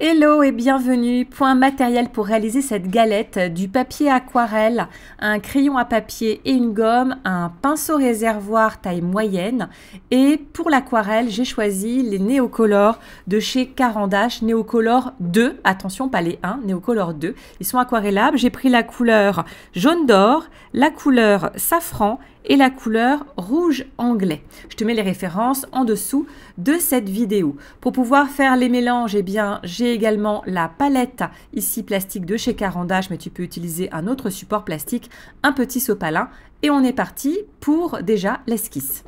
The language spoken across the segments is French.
Hello et bienvenue. Point matériel pour réaliser cette galette: du papier aquarelle, un crayon à papier et une gomme, un pinceau réservoir taille moyenne. Et pour l'aquarelle, j'ai choisi les Neocolor de chez Caran d'Ache, Neocolor 2. Attention, pas les 1, Neocolor 2. Ils sont aquarellables. J'ai pris la couleur jaune d'or, la couleur safran et la couleur rouge anglais. Je te mets les références en dessous de cette vidéo. Pour pouvoir faire les mélanges, eh bien, j'ai également la palette ici plastique de chez Caran d'Ache, mais tu peux utiliser un autre support plastique, un petit sopalin, et on est parti pour déjà l'esquisse.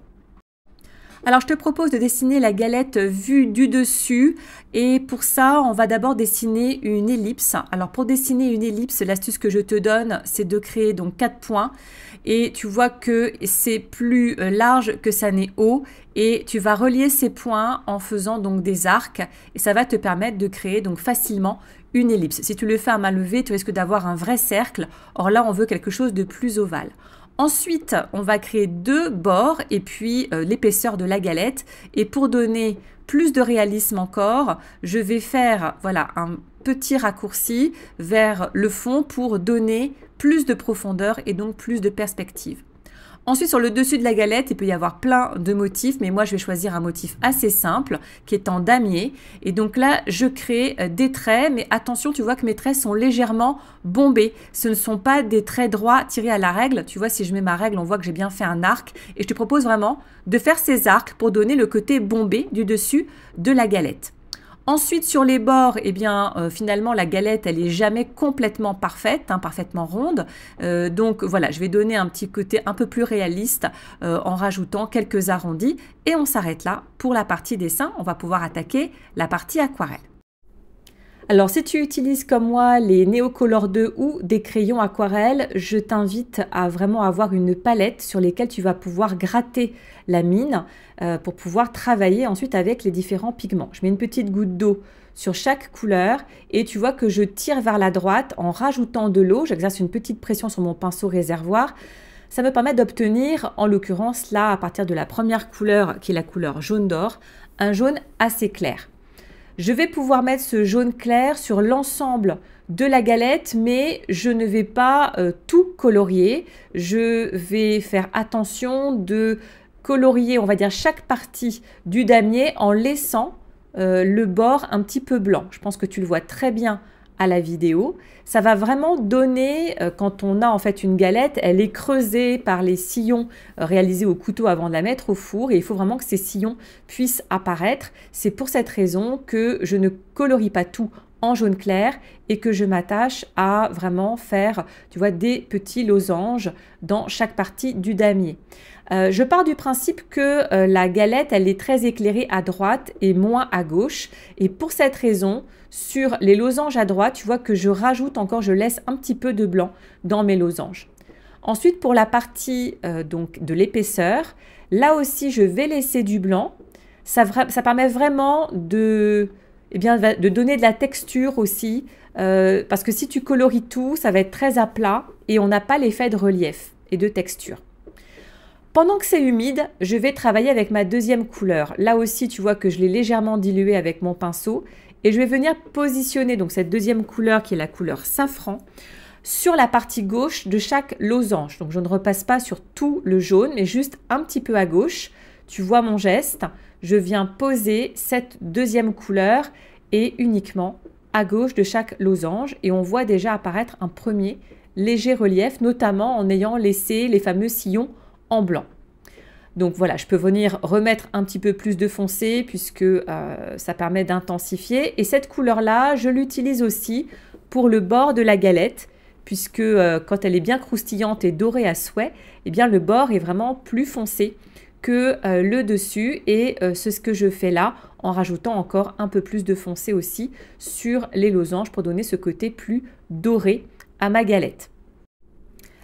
Alors, je te propose de dessiner la galette vue du dessus et pour ça, on va d'abord dessiner une ellipse. Alors, pour dessiner une ellipse, l'astuce que je te donne, c'est de créer donc 4 points et tu vois que c'est plus large que ça n'est haut et tu vas relier ces points en faisant donc des arcs et ça va te permettre de créer donc facilement une ellipse. Si tu le fais à main levée, tu risques d'avoir un vrai cercle. Or là, on veut quelque chose de plus ovale. Ensuite, on va créer 2 bords et puis l'épaisseur de la galette. Et pour donner plus de réalisme encore, je vais faire voilà, un petit raccourci vers le fond pour donner plus de profondeur et donc plus de perspective. Ensuite, sur le dessus de la galette, il peut y avoir plein de motifs, mais moi, je vais choisir un motif assez simple qui est en damier. Et donc là, je crée des traits, mais attention, tu vois que mes traits sont légèrement bombés. Ce ne sont pas des traits droits tirés à la règle. Tu vois, si je mets ma règle, on voit que j'ai bien fait un arc. Et je te propose vraiment de faire ces arcs pour donner le côté bombé du dessus de la galette. Ensuite, sur les bords, eh bien, finalement, la galette, elle n'est jamais complètement parfaite, parfaitement ronde. Donc, voilà, je vais donner un petit côté un peu plus réaliste en rajoutant quelques arrondis. Et on s'arrête là pour la partie dessin. On va pouvoir attaquer la partie aquarelle. Alors, si tu utilises comme moi les Neocolor 2 ou des crayons aquarelles, je t'invite à vraiment avoir une palette sur laquelle tu vas pouvoir gratter la mine pour pouvoir travailler ensuite avec les différents pigments. Je mets une petite goutte d'eau sur chaque couleur et tu vois que je tire vers la droite en rajoutant de l'eau. J'exerce une petite pression sur mon pinceau réservoir. Ça me permet d'obtenir, en l'occurrence là, à partir de la première couleur qui est la couleur jaune d'or, un jaune assez clair. Je vais pouvoir mettre ce jaune clair sur l'ensemble de la galette, mais je ne vais pas tout colorier. Je vais faire attention de colorier, on va dire, chaque partie du damier en laissant le bord un petit peu blanc. Je pense que tu le vois très bien à la vidéo. Ça va vraiment donner, quand on a en fait une galette, elle est creusée par les sillons réalisés au couteau avant de la mettre au four et il faut vraiment que ces sillons puissent apparaître. C'est pour cette raison que je ne colorie pas tout en jaune clair et que je m'attache à vraiment faire, tu vois, des petits losanges dans chaque partie du damier. Je pars du principe que la galette, elle est très éclairée à droite et moins à gauche. Et pour cette raison, sur les losanges à droite, tu vois que je rajoute encore, je laisse un petit peu de blanc dans mes losanges. Ensuite, pour la partie donc de l'épaisseur, là aussi, je vais laisser du blanc. Ça permet vraiment de donner de la texture aussi, parce que si tu coloris tout, ça va être très à plat et on n'a pas l'effet de relief et de texture. Pendant que c'est humide, je vais travailler avec ma deuxième couleur. Là aussi, tu vois que je l'ai légèrement diluée avec mon pinceau et je vais venir positionner donc cette deuxième couleur qui est la couleur safran sur la partie gauche de chaque losange. Donc, je ne repasse pas sur tout le jaune, mais juste un petit peu à gauche. Tu vois mon geste. Je viens poser cette deuxième couleur et uniquement à gauche de chaque losange et on voit déjà apparaître un premier léger relief, notamment en ayant laissé les fameux sillons en blanc. Donc voilà, je peux venir remettre un petit peu plus de foncé puisque ça permet d'intensifier. Et cette couleur-là, je l'utilise aussi pour le bord de la galette puisque quand elle est bien croustillante et dorée à souhait, eh bien le bord est vraiment plus foncé que le dessus et c'est ce que je fais là en rajoutant encore un peu plus de foncé aussi sur les losanges pour donner ce côté plus doré à ma galette.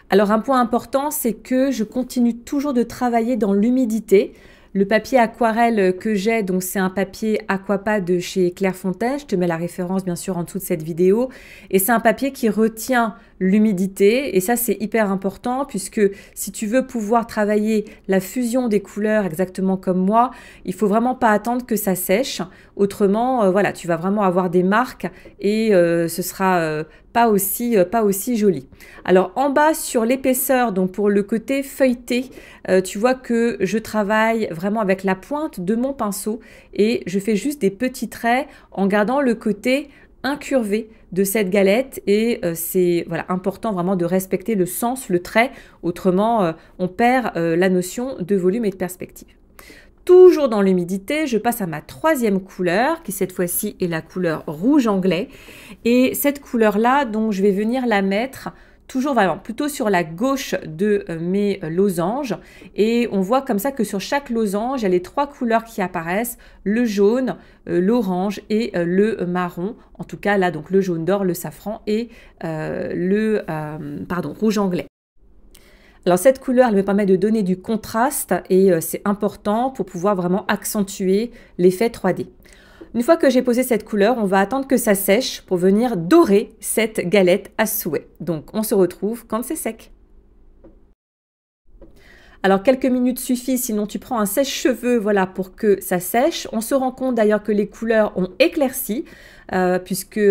Alors un point important, c'est que je continue toujours de travailler dans l'humidité. Le papier aquarelle que j'ai, donc c'est un papier Aquapad de chez Clairefontaine. Je te mets la référence bien sûr en dessous de cette vidéo. Et c'est un papier qui retient l'humidité. Et ça, c'est hyper important puisque si tu veux pouvoir travailler la fusion des couleurs exactement comme moi, il faut vraiment pas attendre que ça sèche. Autrement, voilà, tu vas vraiment avoir des marques et ce sera pas aussi joli. Alors en bas sur l'épaisseur, donc pour le côté feuilleté, tu vois que je travaille vraiment avec la pointe de mon pinceau et je fais juste des petits traits en gardant le côté incurvé de cette galette et c'est voilà, important vraiment de respecter le sens, le trait, autrement on perd la notion de volume et de perspective. Toujours dans l'humidité, je passe à ma troisième couleur, qui cette fois-ci est la couleur rouge anglais. Et cette couleur-là, donc je vais venir la mettre toujours vraiment plutôt sur la gauche de mes losanges. Et on voit comme ça que sur chaque losange, il y a les trois couleurs qui apparaissent, le jaune, l'orange et le marron. En tout cas, là, donc le jaune d'or, le safran et le rouge anglais. Alors cette couleur, elle me permet de donner du contraste et c'est important pour pouvoir vraiment accentuer l'effet 3D. Une fois que j'ai posé cette couleur, on va attendre que ça sèche pour venir dorer cette galette à souhait. Donc on se retrouve quand c'est sec. Alors quelques minutes suffisent, sinon tu prends un sèche-cheveux voilà, pour que ça sèche. On se rend compte d'ailleurs que les couleurs ont éclairci, puisque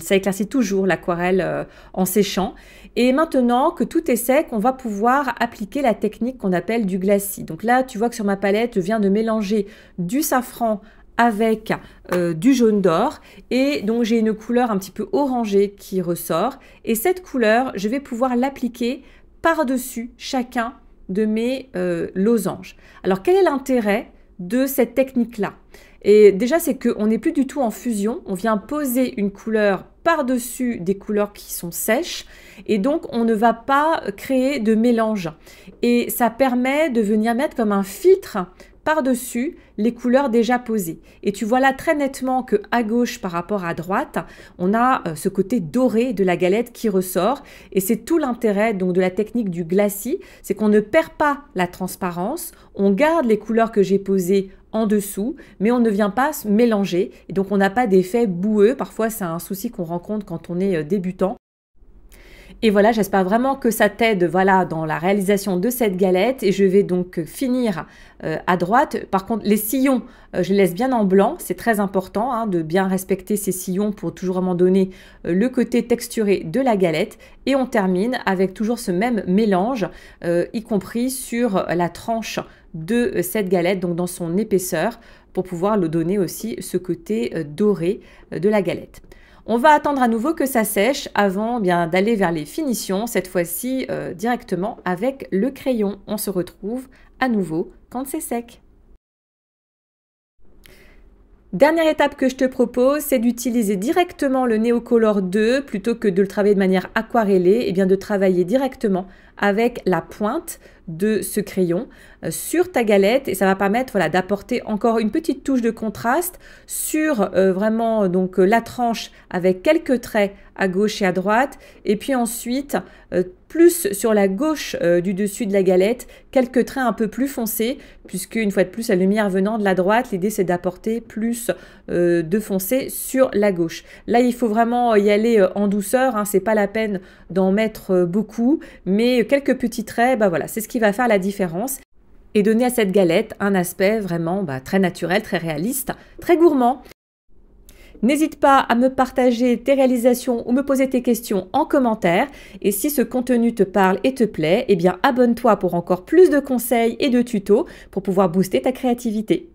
ça éclaircit toujours l'aquarelle en séchant. Et maintenant que tout est sec, on va pouvoir appliquer la technique qu'on appelle du glacis. Donc là, tu vois que sur ma palette, je viens de mélanger du safran avec du jaune d'or et donc j'ai une couleur un petit peu orangée qui ressort. Et cette couleur, je vais pouvoir l'appliquer par-dessus chacun de mes losanges. Alors quel est l'intérêt de cette technique-là? Et déjà, c'est qu'on n'est plus du tout en fusion. On vient poser une couleur par-dessus des couleurs qui sont sèches et donc on ne va pas créer de mélange. Et ça permet de venir mettre comme un filtre par-dessus les couleurs déjà posées. Et tu vois là très nettement que à gauche par rapport à droite, on a ce côté doré de la galette qui ressort. Et c'est tout l'intérêt donc de la technique du glacis, c'est qu'on ne perd pas la transparence, on garde les couleurs que j'ai posées en dessous, mais on ne vient pas se mélanger. Et donc on n'a pas d'effet boueux. Parfois c'est un souci qu'on rencontre quand on est débutant. Et voilà, j'espère vraiment que ça t'aide voilà, dans la réalisation de cette galette. Et je vais donc finir à droite. Par contre, les sillons, je les laisse bien en blanc. C'est très important hein, de bien respecter ces sillons pour toujours vraiment donner le côté texturé de la galette. Et on termine avec toujours ce même mélange, y compris sur la tranche de cette galette, donc dans son épaisseur, pour pouvoir le donner aussi ce côté doré de la galette. On va attendre à nouveau que ça sèche avant bien d'aller vers les finitions, cette fois-ci directement avec le crayon. On se retrouve à nouveau quand c'est sec. Dernière étape que je te propose, c'est d'utiliser directement le Neocolor 2 plutôt que de le travailler de manière aquarellée, et bien de travailler directement avec la pointe de ce crayon sur ta galette et ça va permettre voilà, d'apporter encore une petite touche de contraste sur vraiment donc la tranche avec quelques traits à gauche et à droite et puis ensuite plus sur la gauche du dessus de la galette quelques traits un peu plus foncés puisque une fois de plus la lumière venant de la droite, l'idée c'est d'apporter plus de foncé sur la gauche. Là il faut vraiment y aller en douceur, hein, c'est pas la peine d'en mettre beaucoup mais quelques petits traits, bah voilà, c'est ce qui va faire la différence et donner à cette galette un aspect vraiment très naturel, très réaliste, très gourmand. N'hésite pas à me partager tes réalisations ou me poser tes questions en commentaire. Et si ce contenu te parle et te plaît, eh bien abonne-toi pour encore plus de conseils et de tutos pour pouvoir booster ta créativité.